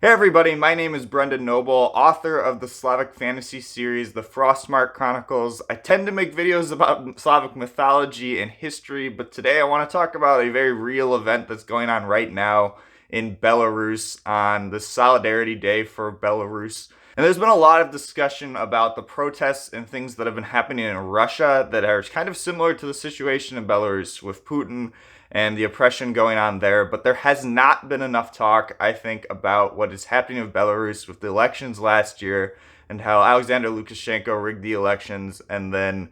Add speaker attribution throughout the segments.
Speaker 1: Hey everybody, my name is Brendan Noble, author of the Slavic fantasy series, The Frostmark Chronicles. I tend to make videos about Slavic mythology and history, but today I want to talk about a very real event that's going on right now in Belarus on the Solidarity Day for Belarus. And there's been a lot of discussion about the protests and things that have been happening in Russia that are kind of similar to the situation in Belarus with Putin and the oppression going on there, but there has not been enough talk, I think, about what is happening in Belarus with the elections last year and how Alexander Lukashenko rigged the elections and then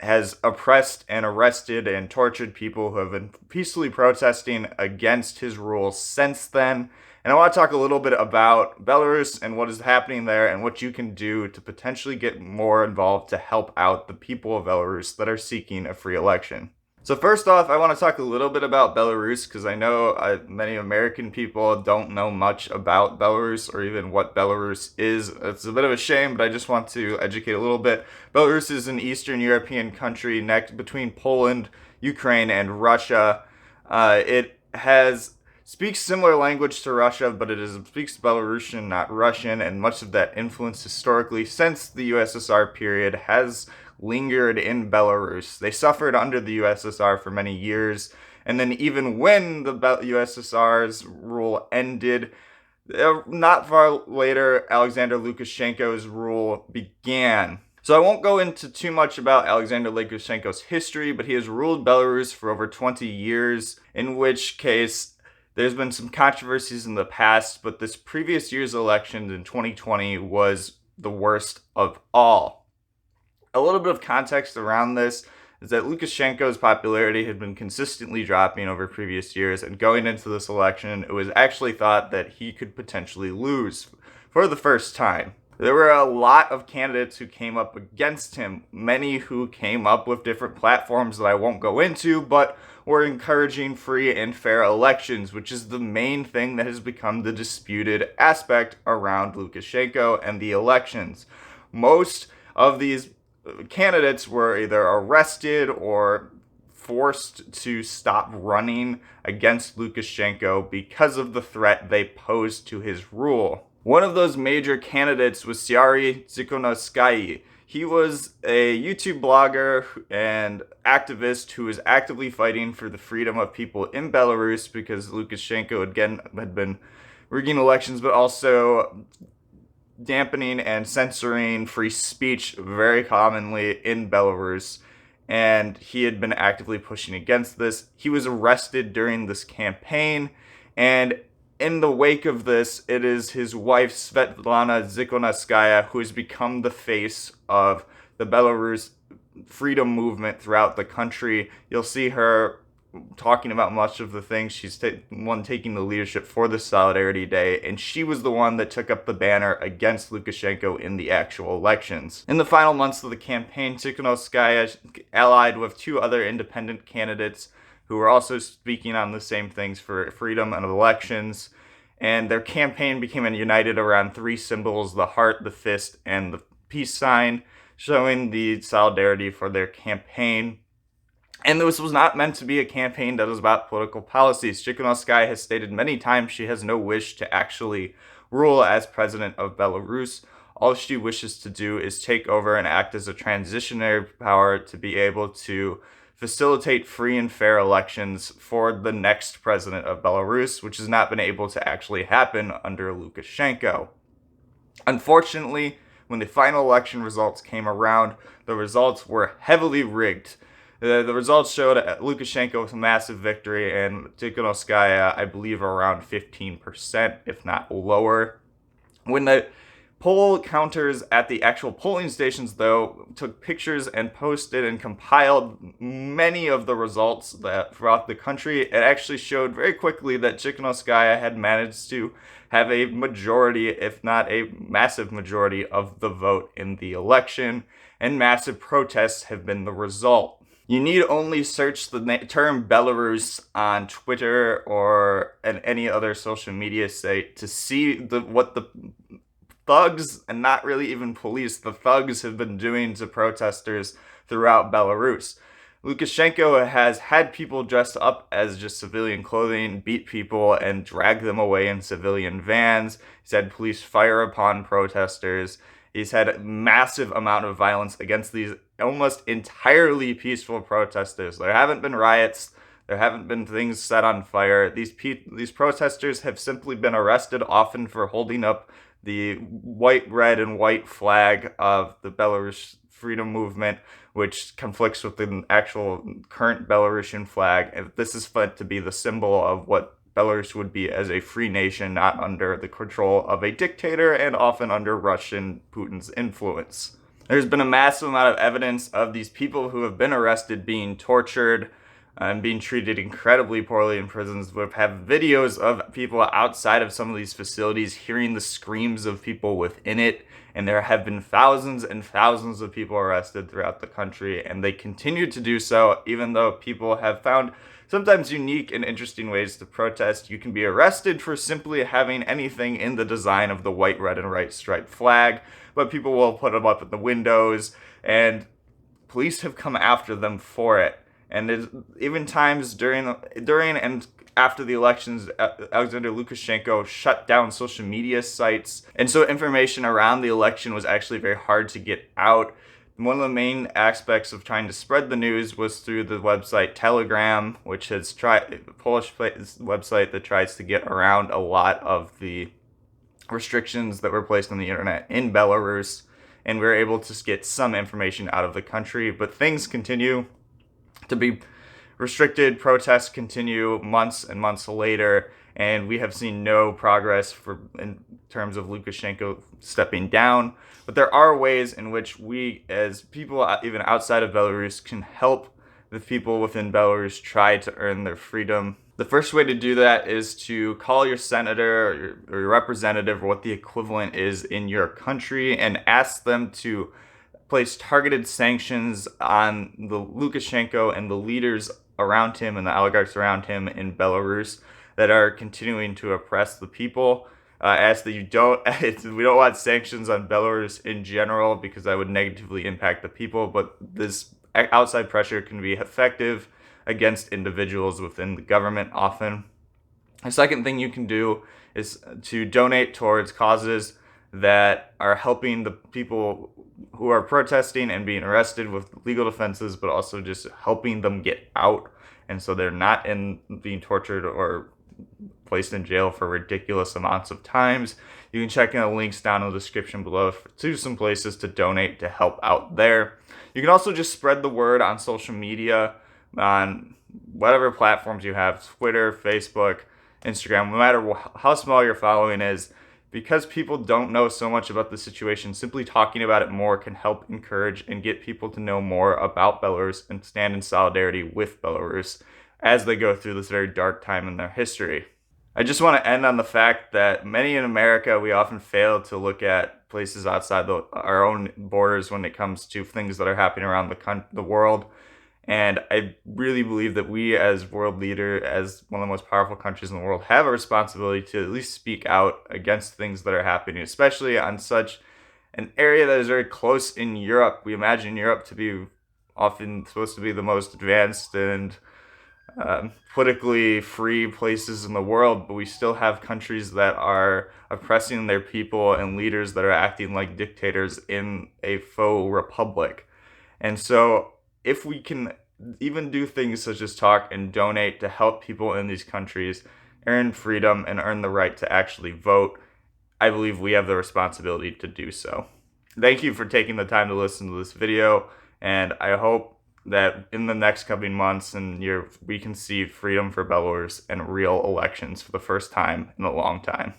Speaker 1: has oppressed and arrested and tortured people who have been peacefully protesting against his rule since then. And I want to talk a little bit about Belarus and what is happening there and what you can do to potentially get more involved to help out the people of Belarus that are seeking a free election. So first off, I want to talk a little bit about Belarus because I know many American people don't know much about Belarus or even what Belarus is. It's a bit of a shame, but I just want to educate a little bit. Belarus is an Eastern European country next between Poland, Ukraine, and Russia. It speaks similar language to Russia, but speaks Belarusian, not Russian, and much of that influence historically since the USSR period has lingered in Belarus. They suffered under the USSR for many years, and then even when the USSR's rule ended, not far later, Alexander Lukashenko's rule began. So I won't go into too much about Alexander Lukashenko's history, but he has ruled Belarus for over 20 years, in which case there's been some controversies in the past, but this previous year's election in 2020 was the worst of all. A little bit of context around this is that Lukashenko's popularity had been consistently dropping over previous years, and going into this election, it was actually thought that he could potentially lose for the first time. There were a lot of candidates who came up against him, many who came up with different platforms that I won't go into, but were encouraging free and fair elections, which is the main thing that has become the disputed aspect around Lukashenko and the elections. Most of these candidates were either arrested or forced to stop running against Lukashenko because of the threat they posed to his rule. One of those major candidates was Siari Tsikhanouskaya. He was a YouTube blogger and activist who was actively fighting for the freedom of people in Belarus because Lukashenko, again, had been rigging elections, but also dampening and censoring free speech very commonly in Belarus, and he had been actively pushing against this. He was arrested during this campaign, and in the wake of this, it is his wife Svetlana Tsikhanouskaya who has become the face of the Belarus freedom movement throughout the country. You'll see her talking about much of the things. She's one taking the leadership for the Solidarity Day, and she was the one that took up the banner against Lukashenko in the actual elections. In the final months of the campaign, Tsikhanouskaya allied with two other independent candidates who were also speaking on the same things for freedom and elections, and their campaign became united around three symbols: the heart, the fist, and the peace sign, showing the solidarity for their campaign. And this was not meant to be a campaign that was about political policies. Tsikhanouskaya has stated many times she has no wish to actually rule as president of Belarus. All she wishes to do is take over and act as a transitionary power to be able to facilitate free and fair elections for the next president of Belarus, which has not been able to actually happen under Lukashenko. Unfortunately, when the final election results came around, the results were heavily rigged. The results showed Lukashenko with a massive victory, and Tsikhanouskaya, I believe, around 15%, if not lower. When the poll counters at the actual polling stations, though, took pictures and posted and compiled many of the results that throughout the country, it actually showed very quickly that Tsikhanouskaya had managed to have a majority, if not a massive majority, of the vote in the election, and massive protests have been the result. You need only search the term Belarus on Twitter or at any other social media site to see what the thugs, and not really even police, the thugs have been doing to protesters throughout Belarus. Lukashenko has had people dressed up as just civilian clothing, beat people, and drag them away in civilian vans. He's had police fire upon protesters. He's had a massive amount of violence against these almost entirely peaceful protesters. There haven't been riots. There haven't been things set on fire. These protesters have simply been arrested, often for holding up the white, red, and white flag of the Belarus freedom movement, which conflicts with the actual current Belarusian flag. And this is meant to be the symbol of what Belarus would be as a free nation, not under the control of a dictator and often under Russian Putin's influence. There's been a massive amount of evidence of these people who have been arrested being tortured and being treated incredibly poorly in prisons. We have videos of people outside of some of these facilities hearing the screams of people within it, and there have been thousands and thousands of people arrested throughout the country, and they continue to do so even though people have found sometimes unique and interesting ways to protest. You can be arrested for simply having anything in the design of the white, red, and white striped flag, but people will put them up in the windows, and police have come after them for it. And even times during and after the elections, Alexander Lukashenko shut down social media sites. And so information around the election was actually very hard to get out. One of the main aspects of trying to spread the news was through the website Telegram, which is a Polish website that tries to get around a lot of the restrictions that were placed on the internet in Belarus. And we were able to get some information out of the country, but things continue to be restricted. Protests continue months and months later, and we have seen no progress in terms of Lukashenko stepping down. But there are ways in which we, as people even outside of Belarus, can help the people within Belarus try to earn their freedom. The first way to do that is to call your senator or your representative, or what the equivalent is in your country, and ask them to place targeted sanctions on the Lukashenko and the leaders around him and the oligarchs around him in Belarus that are continuing to oppress the people. Ask that we don't want sanctions on Belarus in general, because that would negatively impact the people, but this outside pressure can be effective against individuals within the government often. The second thing you can do is to donate towards causes that are helping the people who are protesting and being arrested with legal defenses, but also just helping them get out, and so they're not being tortured or placed in jail for ridiculous amounts of times. You can check in the links down in the description below to some places to donate to help out there. You can also just spread the word on social media, on whatever platforms you have, Twitter, Facebook, Instagram, no matter how small your following is. Because people don't know so much about the situation, simply talking about it more can help encourage and get people to know more about Belarus and stand in solidarity with Belarus as they go through this very dark time in their history. I just want to end on the fact that many in America, we often fail to look at places outside our own borders when it comes to things that are happening around the world. And I really believe that we, as world leader, as one of the most powerful countries in the world, have a responsibility to at least speak out against things that are happening, especially on such an area that is very close in Europe. We imagine Europe to be often supposed to be the most advanced and politically free places in the world, but we still have countries that are oppressing their people and leaders that are acting like dictators in a faux republic. And so if we can even do things such as talk and donate to help people in these countries earn freedom and earn the right to actually vote, I believe we have the responsibility to do so. Thank you for taking the time to listen to this video, and I hope that in the next coming months and years, we can see freedom for Belarus and real elections for the first time in a long time.